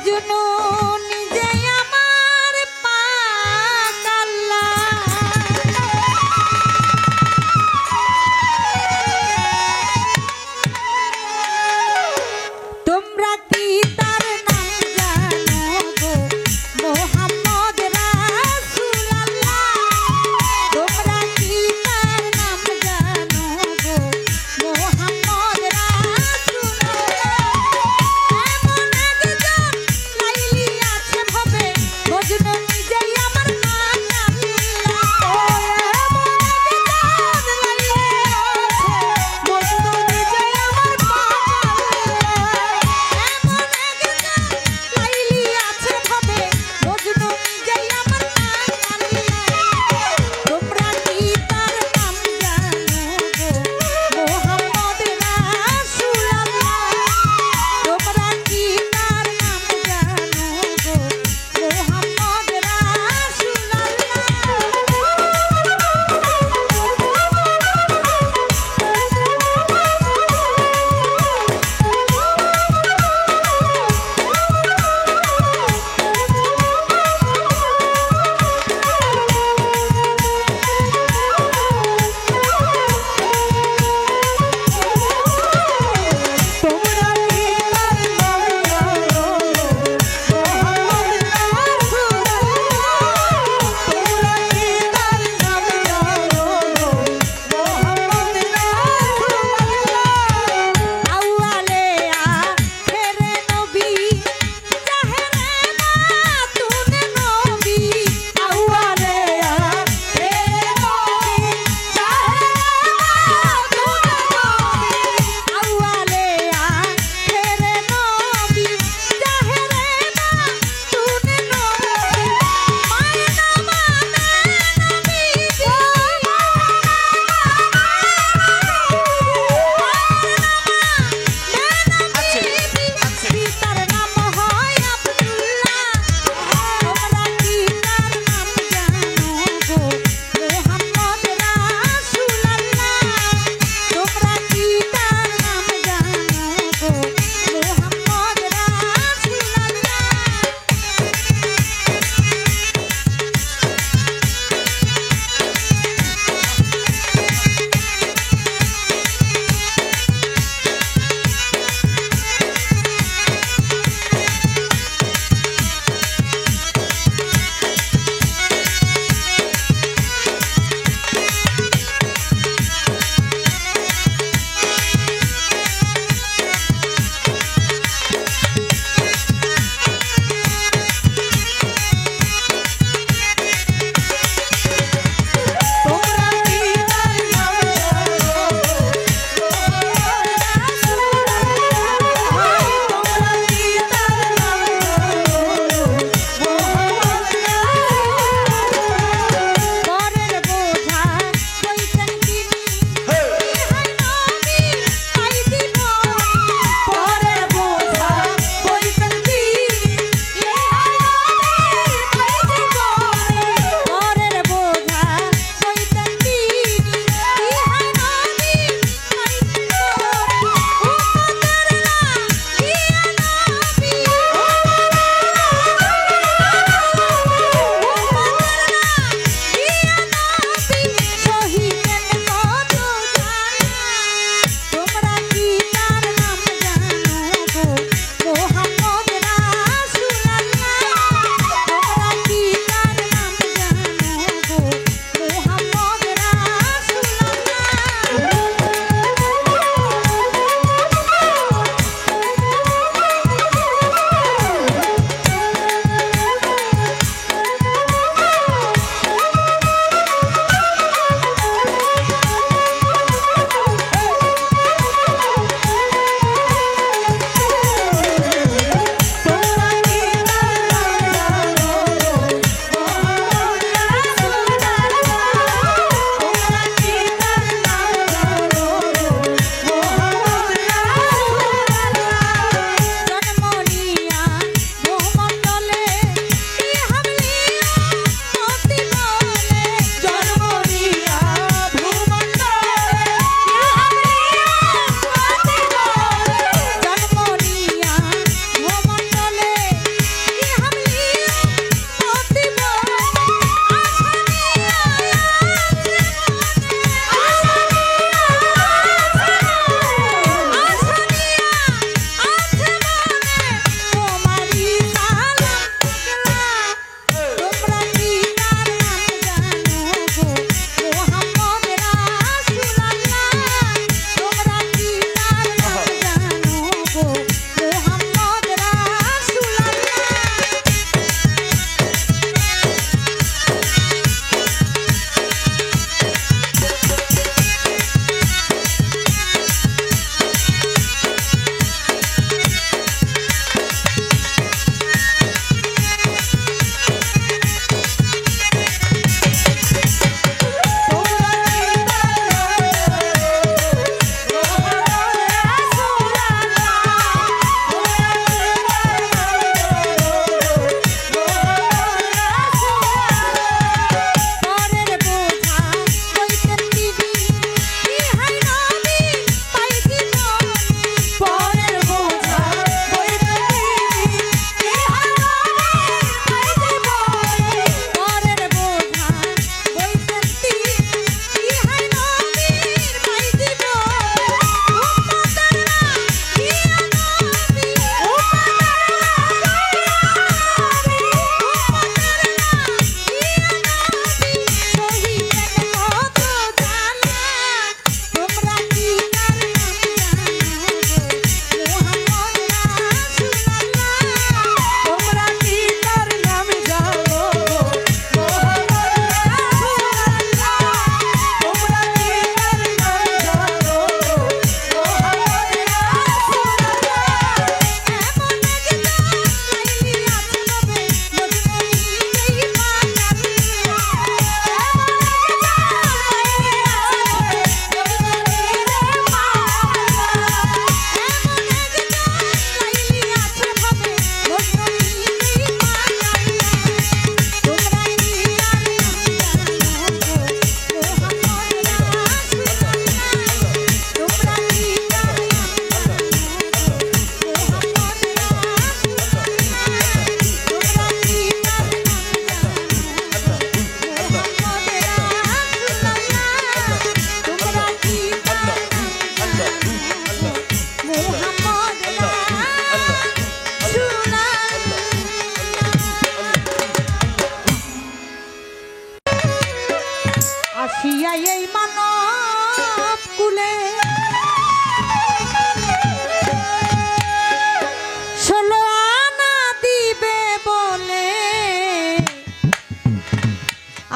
মজনু নিজে আমার পাক আল্লাহ। তোমরা কি তার নাম জানো গো মোহাম্মদ রাসূলুল্লাহ? তোমরা কি তার নাম জানো গো মোহাম্মদ রাসূলুল্লাহ? এমন একজন লাইলে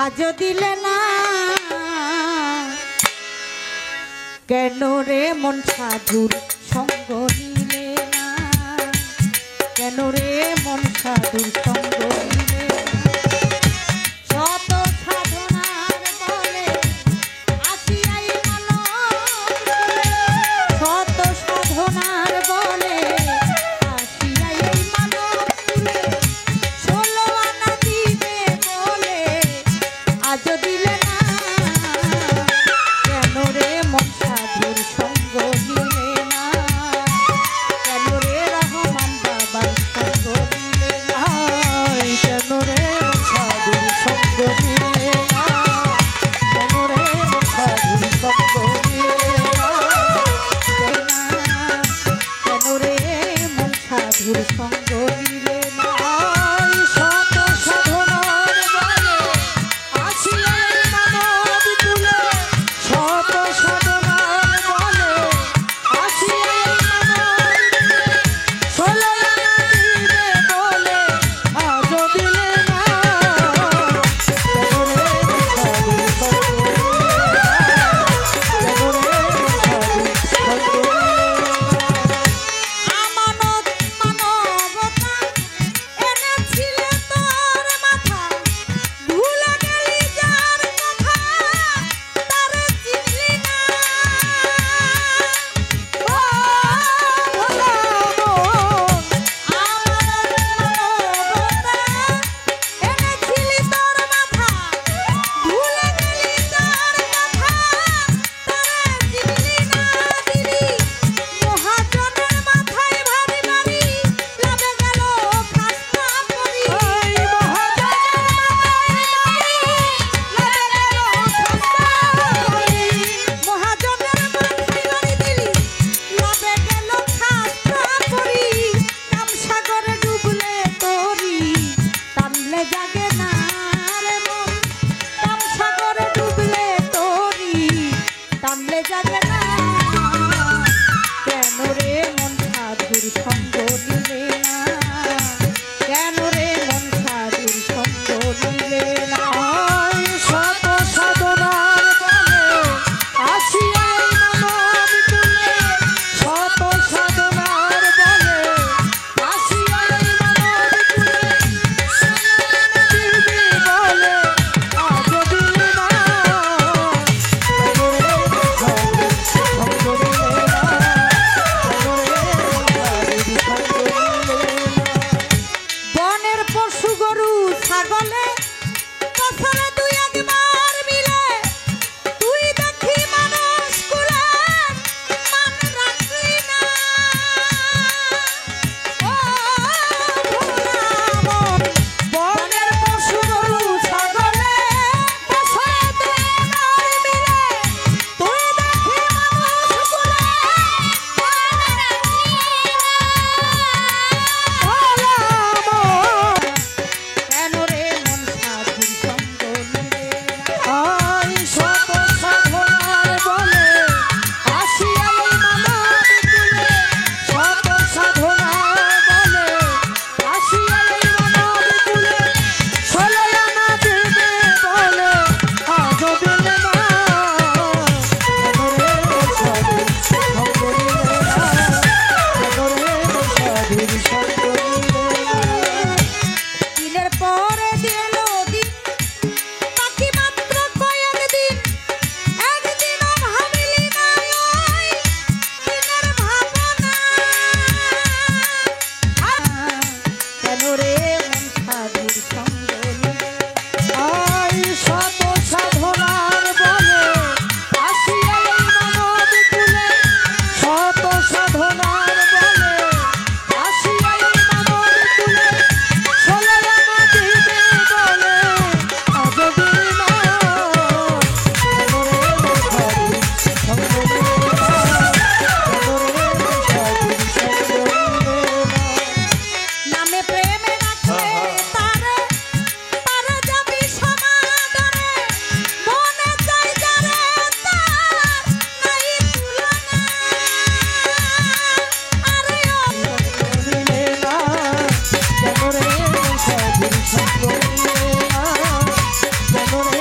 আজও দিলে না কেন রে মন সাধুর সঙ্গ নিলে না কেন রে মন সাধুর সঙ্গ নিলে না শত সাধনার বলে আসিয়াই মানব শত সাধনার বলে আসিয়াই মানব ষোলো আনা দিবে বলে আজও দিলে না কেন রে মন সাধুর সঙ্গ নিলে না কেন রে রহমান বাবার সঙ্গ নিলে না কেন রে মন সাধুর সঙ্গ নিলে না কেন রে মন সাধুর সঙ্গ নিলে না কেন রে মন সাধুর সঙ্গ নিলে না শত সাধনার বলে আসিয়াই মানব তুলে শত সাধনার বলে আসিয়াই মানব ষোলো আনা দিবে বলে আজও দিলে না কেন রে মন সাধুর সঙ্গ নিলে না কেন রে মন সাধুর সঙ্গ নিলে না আমানত মানবতা এনেছিলে তোর মাথা ভুলে গেলি যার কথা তারে চিনলি না ও ভোলা মন আমানত মানবতা এনেছিলি তোর মাথা ভুলে গেলি যার কথা তারে চিনলি না দিলি মহাজনের মাথায় ভারী ভারী লাভে গেল খাস্তা করি মহাজনের মাথায় লাভে গেল খাস্তা করি মহাজনের মাথায় ভারী দিলি লাভে গেল খাস্তা করি কাম সাগরে ডুবলে তোরি টানলে জাগে না রে মন কাম সাগরে ডুবলে তোরি টানলে জাগে না কেন রে মন সাধুর সঙ্গ নিলে না কেন রে মন সাধুর সঙ্গ নিলে না শত সাধনার বলে আসিয়াই মানব তুলে শত সাধনার বলে আসিয়াই মানব তুলে দিবি বলে আজও দিলে না কেন রে মন সাধুর সঙ্গ নিলে না কেন রে মন সাধুর সঙ্গ নিলে না বনের পশু গরু ছাগলে বছরে দুই একবার মিলে তুই দেখি মানুষ কুলে মান রাখলি না ও ভোলা মন বনের পশু গরু ছাগলে বছরে দুই একবার মিলে তুই দেখি মানুষ কুলে মান রাখলি না ভোলা মন কেন রে মন সাধুর সঙ্গ নিলে না শত সাধনার বলে আসিয়াই মানব তুলে শত সাধনার বলে আসিয়াই মানব তুলে ষোলো আনা দিবে বলে আজও দিলে না কেন রে মন সাধুর সঙ্গ নিলে না কেন রে মন সাধুর সঙ্গ নিলে না দিনের পরে দিল দিন বাকি মাত্র কয়েকদিন একদিনও ভাবিলি না ওই দিনের ভাবনা কেন রে মন সাধুর সঙ্গ নিলে শত সাধনার বলে আসিয়াই মানব তুলে শত সাধনার বলে আসিয়াই মানব তুলে ষোলো আনা দিবে বলে আজও দিলে না কেন রে মন সাধুর সঙ্গ নিলে না কেন রে মন সাধুর সঙ্গ নিলে না নামে প্রেমে রাখলে তারে পারে যাবি সমাদরে মনে চাই যারে তার নাই তুলনা আরে ও নিলে না কেন রে মন সাধুর সঙ্গ নিলে না কেন রে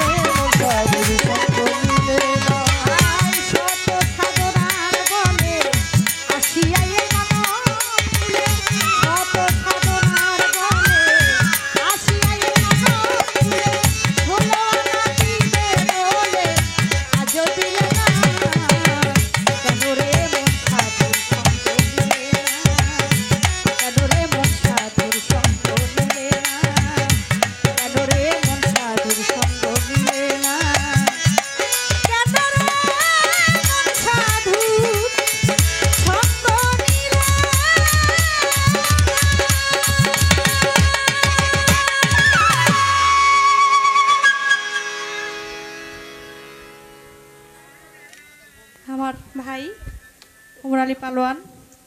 উমর আলী পালোয়ান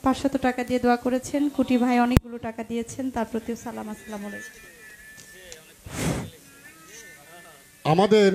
500 টাকা দিয়ে দোয়া করেছেন। কুটি ভাই অনেকগুলো টাকা দিয়েছেন, তার প্রতিও সালাম। আসসালামু আলাইকুম। আমাদের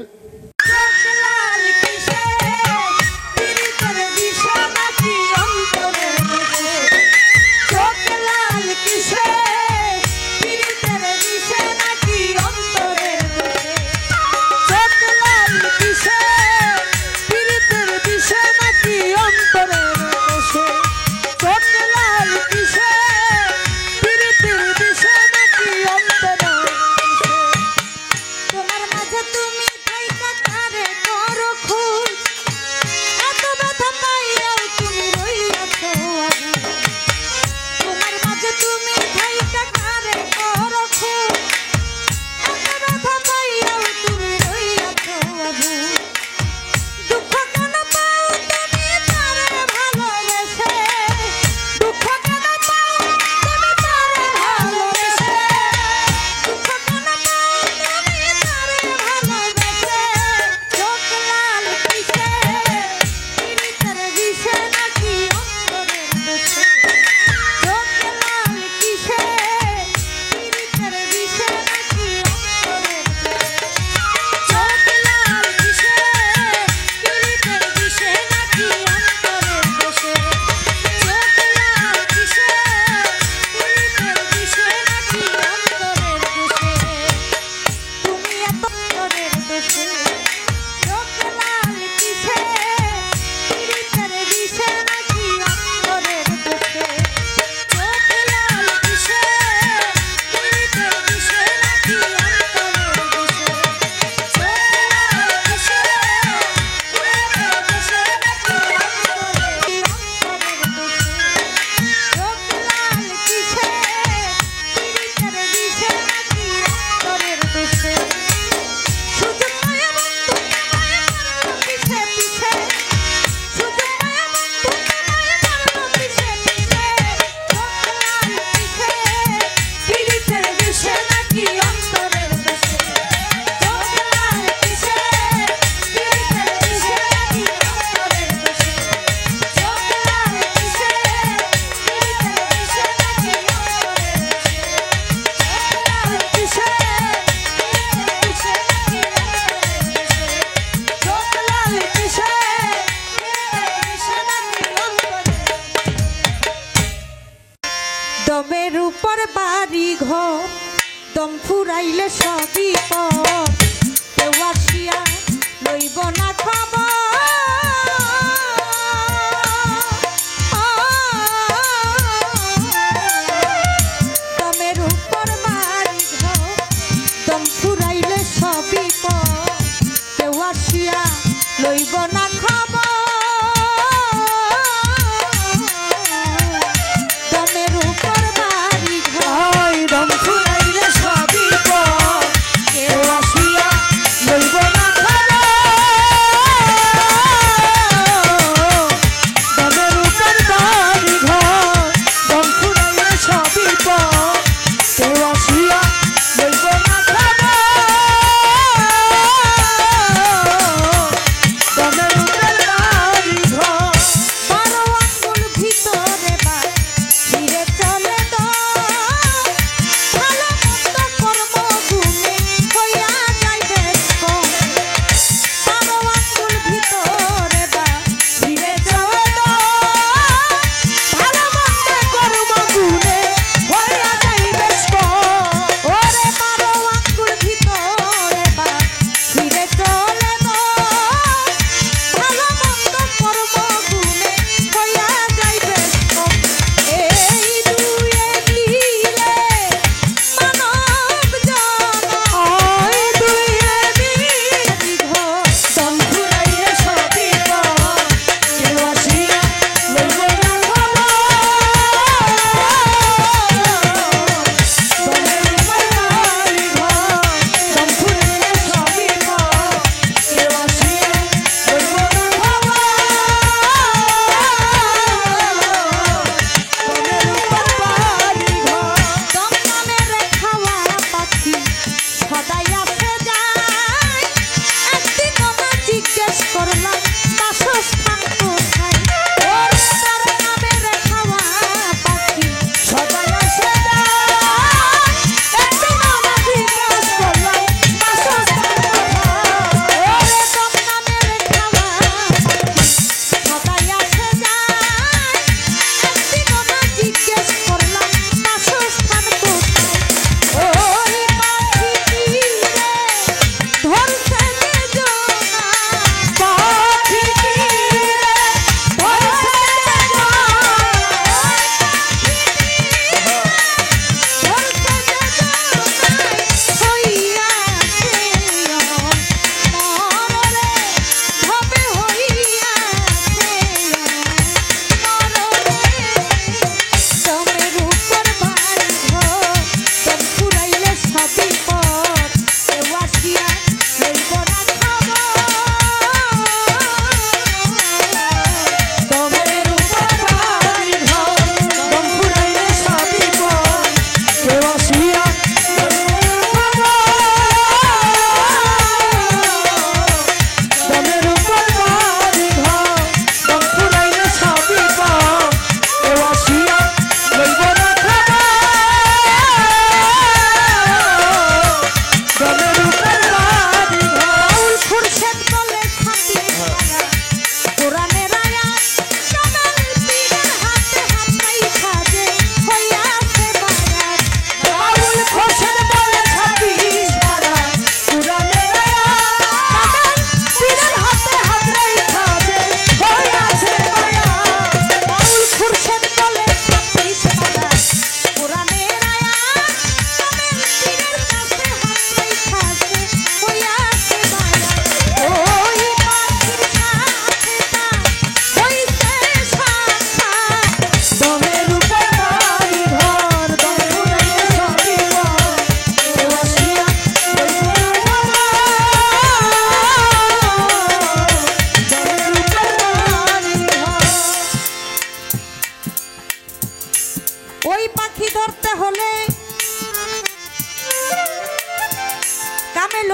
দমের উপর বাড়ি ঘর, দম ফুরাইলে সবই পর, কেউ আসিয়া লইব না খবর। দমের উপর বাড়ি ঘর, দম ফুরাইলে সবই পর, কেউ আসিয়া লইব না খবর। আমাদের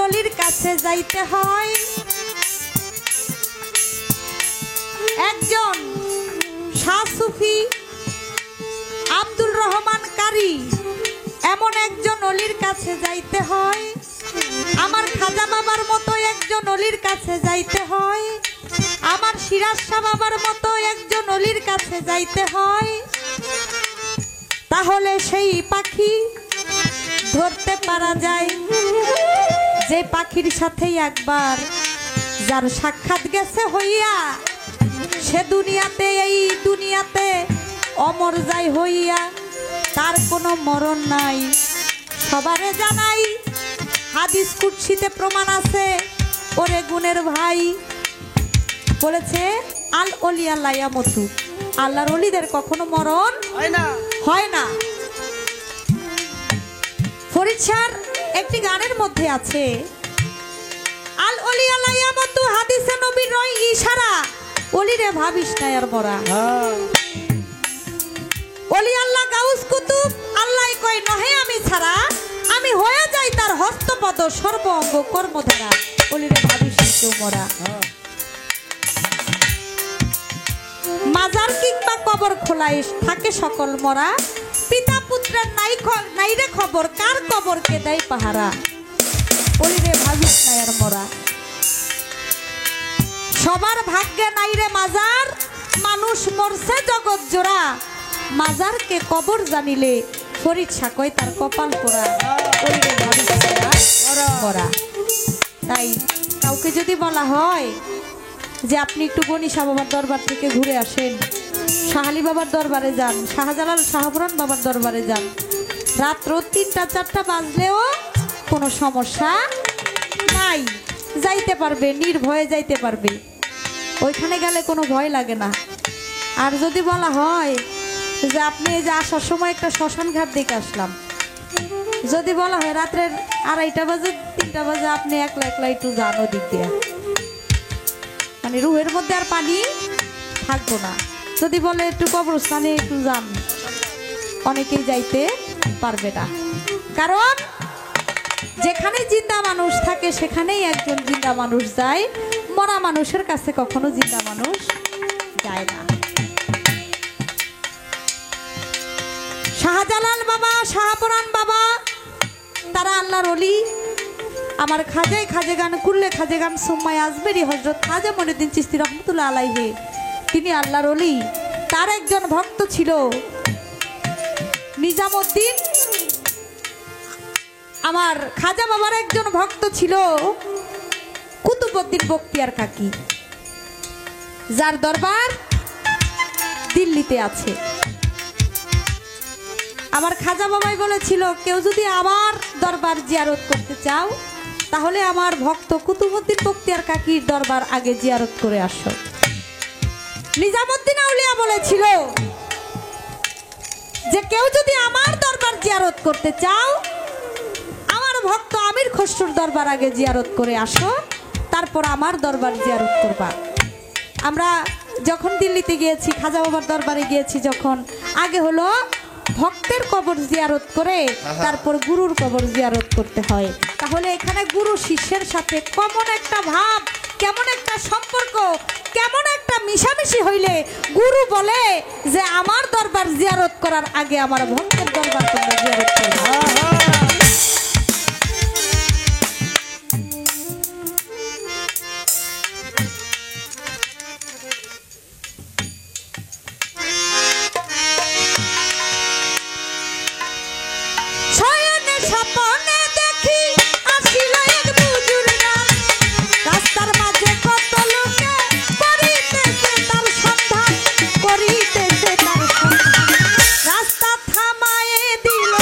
অলির কাছে যাইতে হয়। একজন শাহ সুফি আব্দুল রহমান কারি এমন একজন অলির কাছে যাইতে হয়। আমার খাজা বাবার মতো একজন অলির কাছে যাইতে হয়। আমার সিরাজ শাহ বাবার মতো একজন অলির কাছে যাইতে হয়। তাহলে সেই পাখি ধরতে পারা যায়, যে পাখির সাথে একবার যার সাক্ষাৎ গেছে হইয়া, সে দুনিয়াতে এই দুনিয়াতে অমর যায় হইয়া, তার কোনো মরণ নাই। সবারে জানাই হাদিস কুদসিতে প্রমাণ আছে। ওরে গুণের ভাই বলেছে আল ওলিয়া লা ইয়ামুতু, আল্লাহর ওলিদের কখনো মরণ হয় না। ফরিদ শাহর একটি গানের মধ্যে আছে আল ওলিয়া লা ইয়ামুতু, হাদিসে নবীর রয় ইশারা, ওলিরে ভাবিস না আর মরা। ওলি আল্লাহ গাউস কুতুব আল্লাহ কয় নহে আমি ছাড়া, আমি হয়ে যাই তার হস্তপদ সর্ব অঙ্গ কর্মধারা, ওলিরে ভাবিস না কেউ মরা। মাজার কিংবা কবর খোলায় থাকে সকল মরা, পিতা পুত্রের নাই রে খবর, কার কবর কে দেয় পাহারা, ওলিরে ভাবিস না আর মরা। সবার ভাগ্যে নাই রে মাজার, মানুষ মরছে জগৎ জোড়া, মাজারকে কবর জানিলে ফরিদ শাহ কয় তার কপাল পোড়া, ওলিরে ভাবিস না আর মরা। তাই কাউকে যদি বলা হয় যে আপনি একটু গণি শাহ বাবার দরবার থেকে ঘুরে আসেন, শাহালি বাবার দরবারে যান, শাহজালাল শাহপুরান বাবার দরবারে যান, রাত্র ৩টা ৪টা বাজলেও কোনো সমস্যা নাই, যাইতে পারবে, নির্ভয়ে যাইতে পারবে, ওইখানে গেলে কোনো ভয় লাগে না। আর যদি বলা হয় যে আপনি এই যে আসার সময় একটা শ্মশান ঘাট দেখে আসলাম, যদি বলা হয় রাত্রের ২:৩০ বাজে ৩টা বাজে আপনি একলা একলা একটু যান ওদিক দিয়ে, মানে রুহের মধ্যে আর পানি থাকবো না। যদি বলে একটু কবরস্থানে একটু যান, অনেকেই যাইতে পারবে না, কারণ যেখানে জিন্দা মানুষ থাকে সেখানেই একজন জিন্দা মানুষ যায়, মরা মানুষের কাছে কখনো জিন্দা মানুষ যায় না। শাহজালাল বাবা, শাহপুরান বাবা, তারা আল্লাহর ওলি। আমার খাজাই খাজে গান করলে খাজে গান সুম্মায় আসবেরি হযরত খাজা মঈনুদ্দিন চিশতি রহমাতুল্লাহ আলাইহি, তিনি আল্লাহর ওলি। তার একজন ভক্ত ছিল নিজামউদ্দিন, আমার খাজা বাবার একজন ভক্ত ছিল কুতুবউদ্দিন বখতিয়ার কাকি, যার দরবার দিল্লিতে আছে। আমার খাজা বাবাই বলেছিল কেউ যদি আমার দরবার জিয়ারত করতে চাও তাহলে আমার ভক্ত কুতুবউদ্দিন বখতিয়ার কাকির দরবার আগে জিয়ারত করে আসো। নিজামউদ্দিন আউলিয়া বলেছিল যে কেউ যদি আমার দরবার জিয়ারত করতে চাও আমার ভক্ত আমির খসরুর দরবার আগে জিয়ারত করে আসো, তারপর আমার দরবার জিয়ারত করবা। আমরা যখন দিল্লিতে গিয়েছি, খাজা বাবার দরবারে গিয়েছি, যখন আগে হলো ভক্তের কবর জিয়ারত করে তারপর গুরুর কবর জিয়ারত করতে হয়। তাহলে এখানে গুরু শিষ্যের সাথে কেমন একটা ভাব, কেমন একটা সম্পর্ক, কেমন একটা মিশামিশি হইলে গুরু বলে যে আমার দরবার জিয়ারত করার আগে আমার ভক্তের দরবার তোমরা জিয়ারত করবে। রাস্তা থামায়ে দিল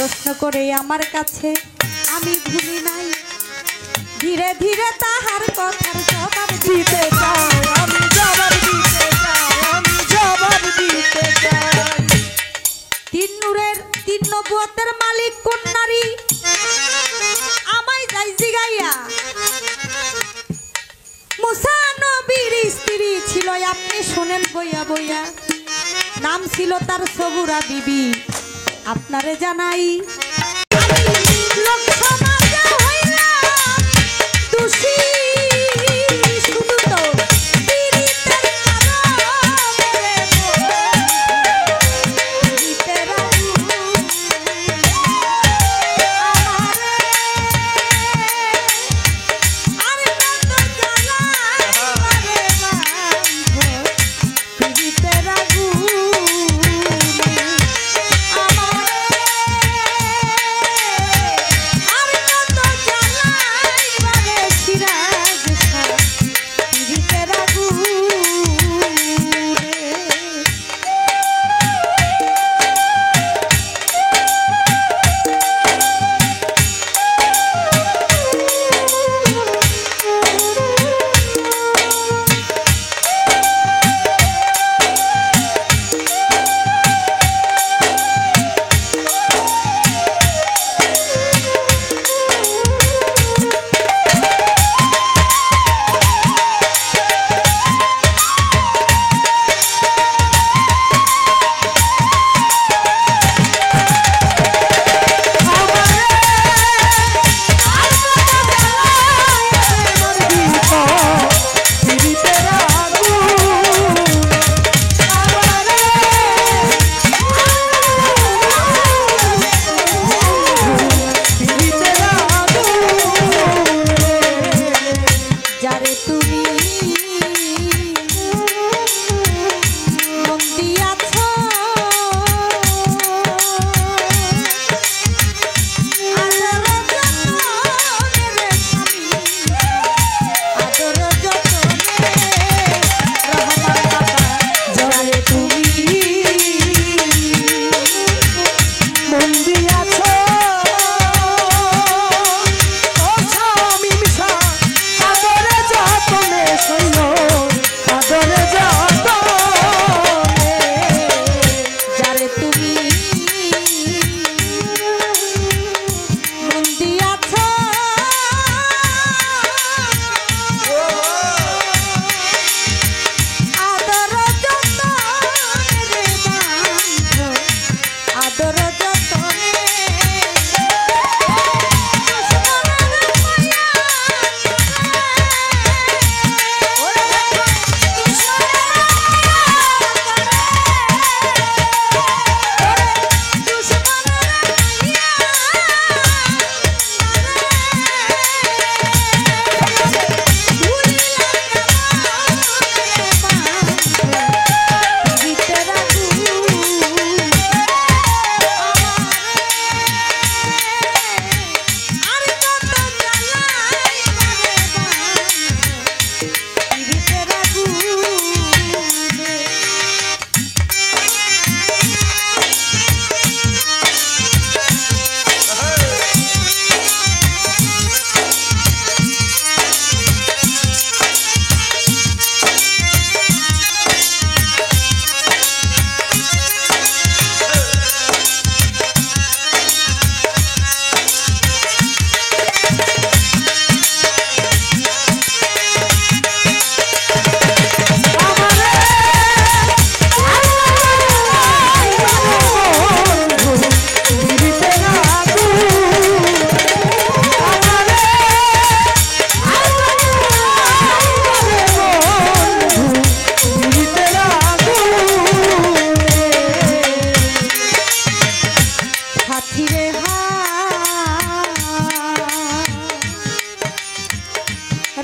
প্রশ্ন করে আমার কাছে আমি ভুলি নাই ধীরে ধীরে তাহার কথার জবাব দিতে চাই আমি জবাব দিতে চাই, আমি জবাব দিতে চাই। তিন নূরের তিন নবুয়তের মালিক কোন নারী আমায় যাই জিগাইয়া মুসা নবীর স্ত্রী ছিল আপনি শুনেন বইয়া বইয়া নাম ছিল তার সবুরা বিবি আপনারে জানাই আমি লোক সমাজে হইলাম দোষী শুধু তো পীড়িতের কারণে পীড়িতের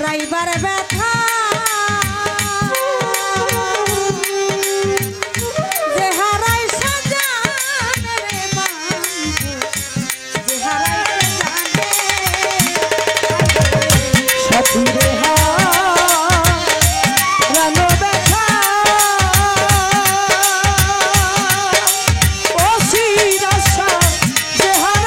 রাইবার ব্যথা যে হারাই সাজান রে বন্ধু, যে হারাই জানে সাথী রে হারানো ব্যথা অসীর আশা যে হারাই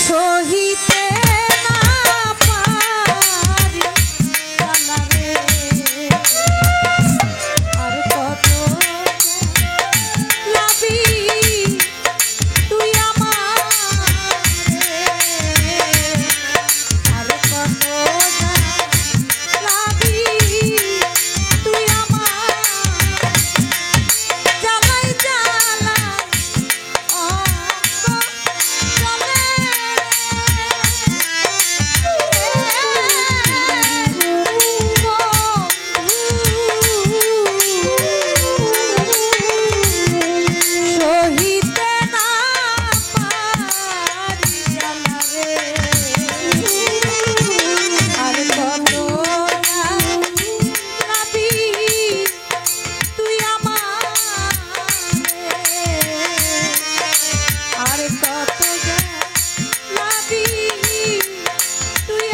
সহিতে না পারি জ্বালা রে, আর কত লাবি তুই আমারে, আর কত লাবি তুই আমারে, জ্বালাই জ্বালাই অঙ্গ জ্বলে সহিতে না পারি জ্বালা রে, আর কত লাবি তুই আমারে, আর কত লাবি তুই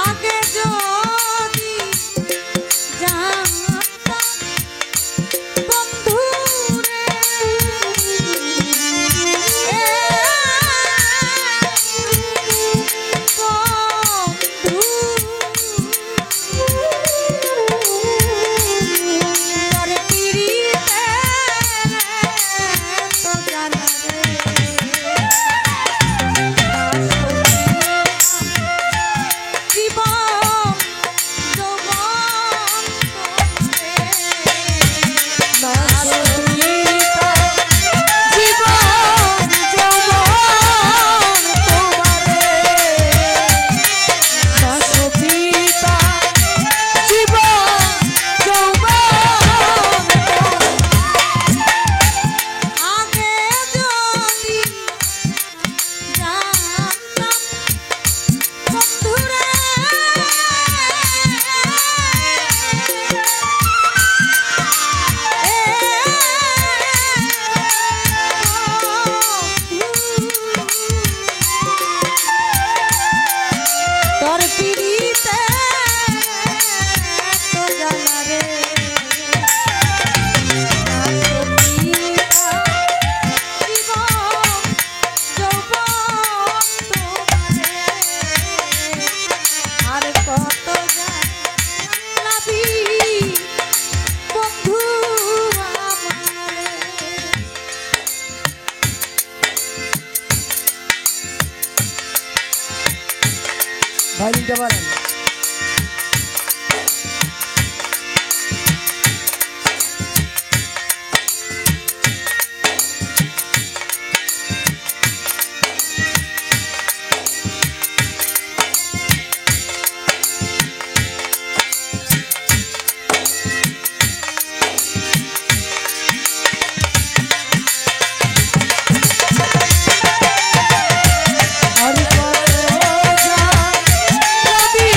আগে যদি জানতাম বন্ধুরে, বন্ধু তোর পিরিতে তো জানা রে, জীবন যৌবন তোমারে, না সহিতা জীবন যৌবন তোমারে, না সহিতা জীবন যৌবন আগে যদি জানতাম বন্ধুরে, তোর পিরিতে তো জ্বালা রে, জীবন যৌবন তোমারে, আর কত লাবি বন্ধু আমারে। ভাই নিতে পারেন। আর কত লাবি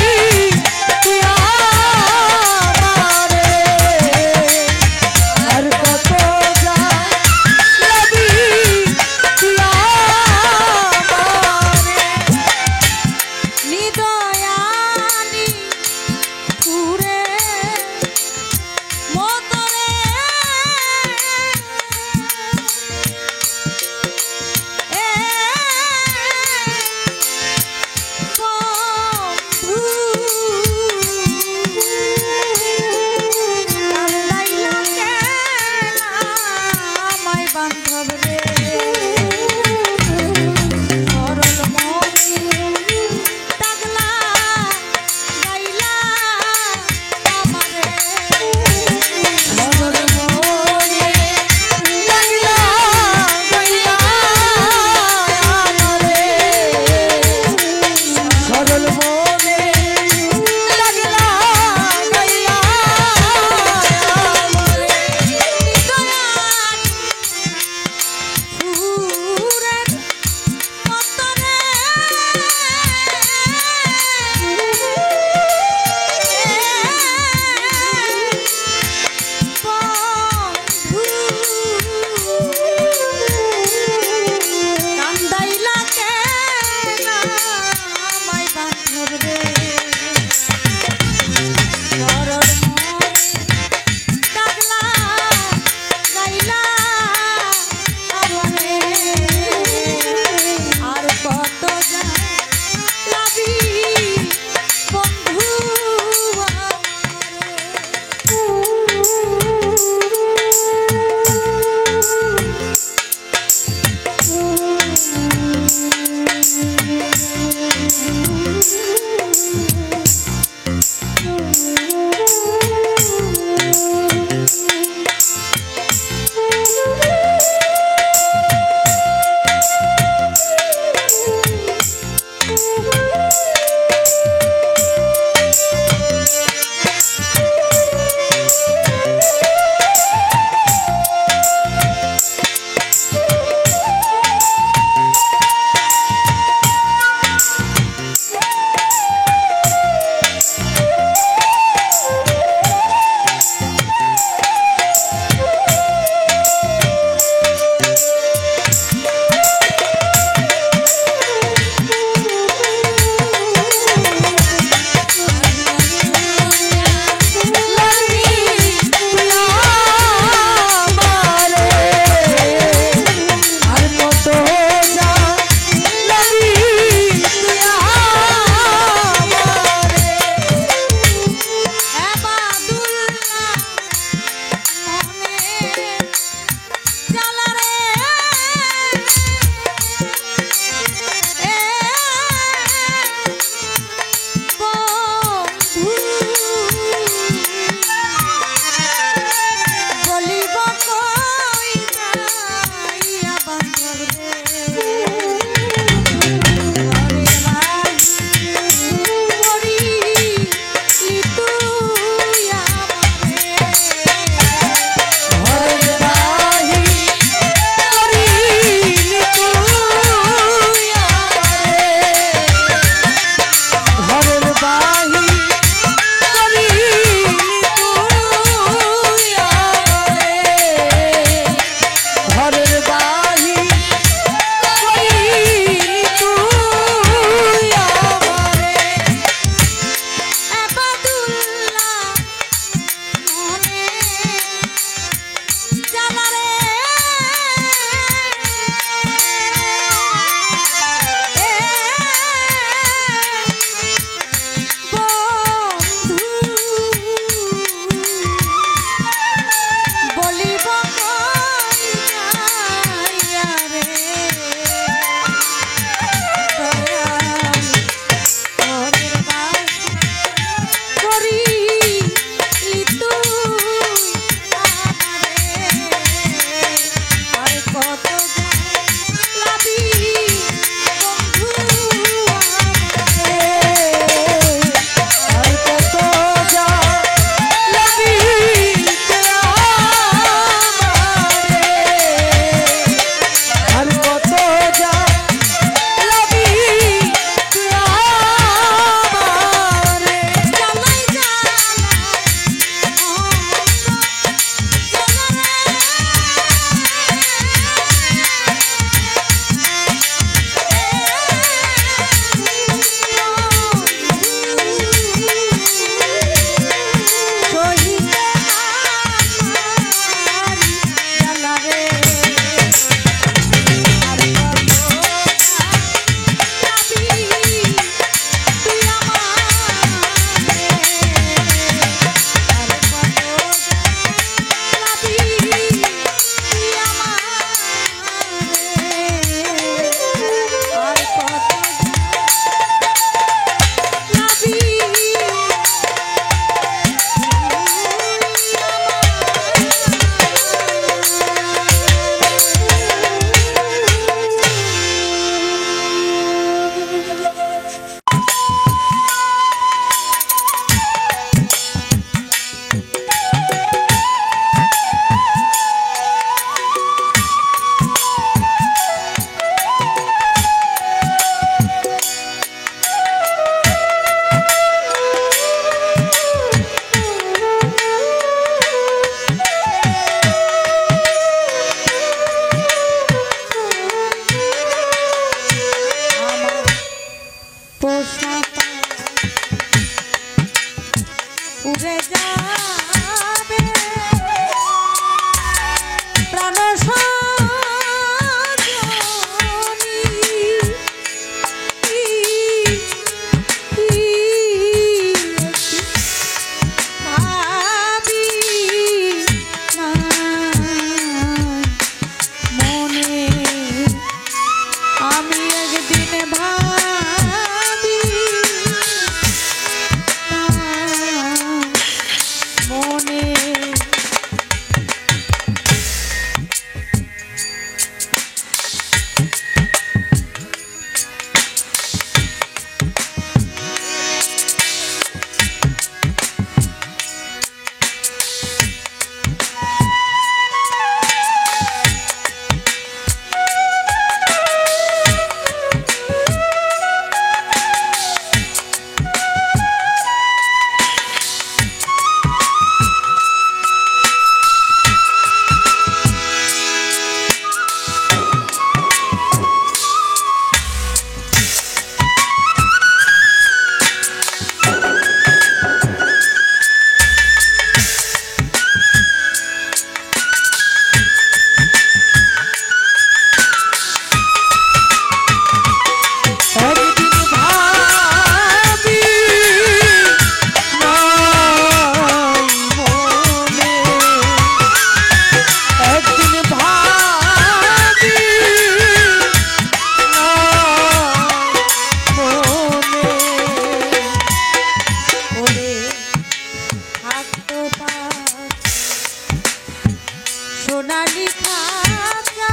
সোনালি খাঁচা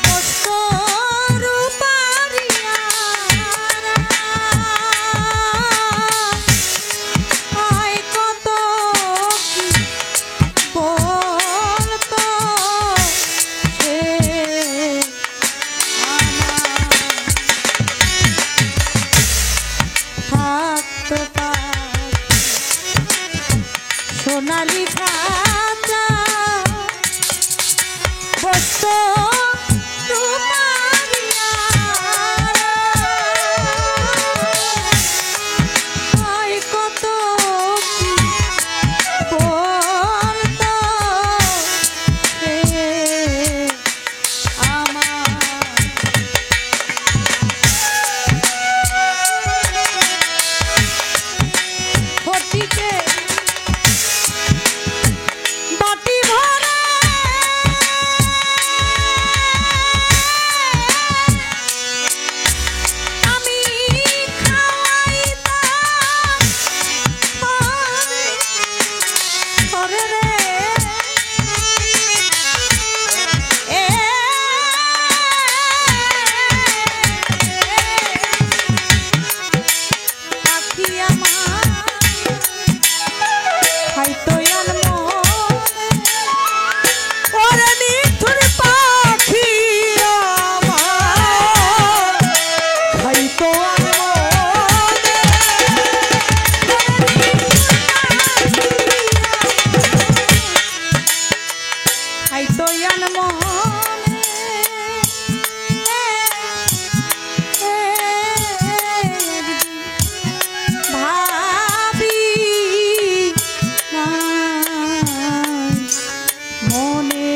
মস্ত রূপারিয়া আয় কত কি বলতো সে আমার থাকতো সোনালি খাঁচা বস্ত রূপারিয়া আয় কত কি বলতো সে আমার ফটিকে বাটি ভরা আমি খাওয়াইতাম ওরে রে এ পাখি আমার হয়তো ওরে নিঠুর পাখি আমার হয়তো হয়তো ভাবি মনে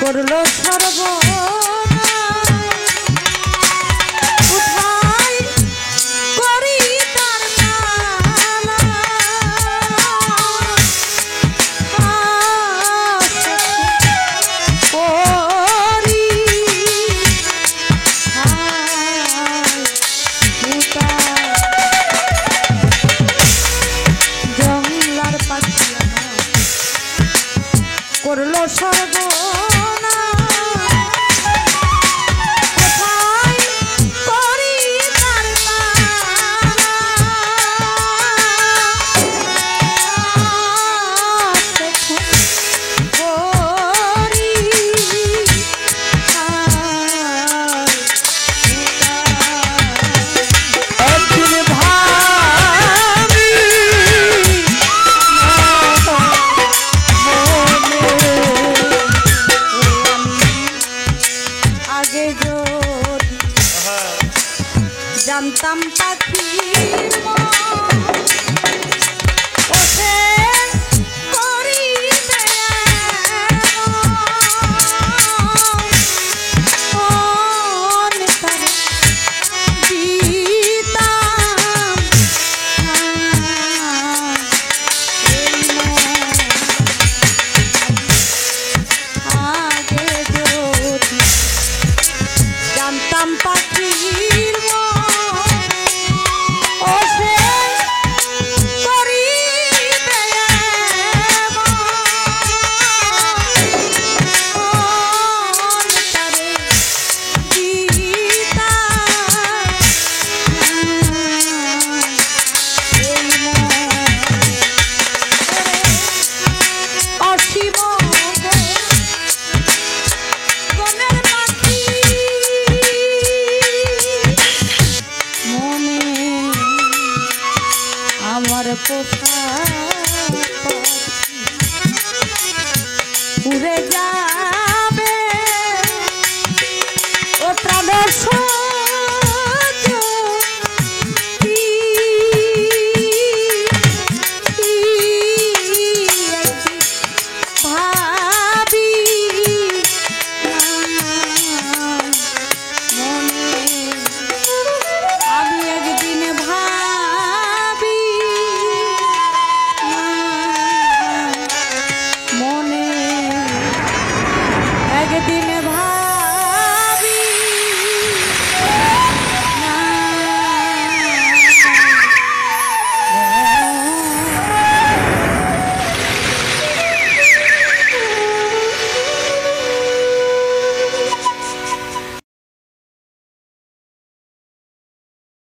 করলো সর্বনাশ কোথায় করি তার নালা করি জংলার পাখি করলো সর্বনাশ কোথায় করি তার জানতাম পাখির ওঠে করিবে আগে যদি যায়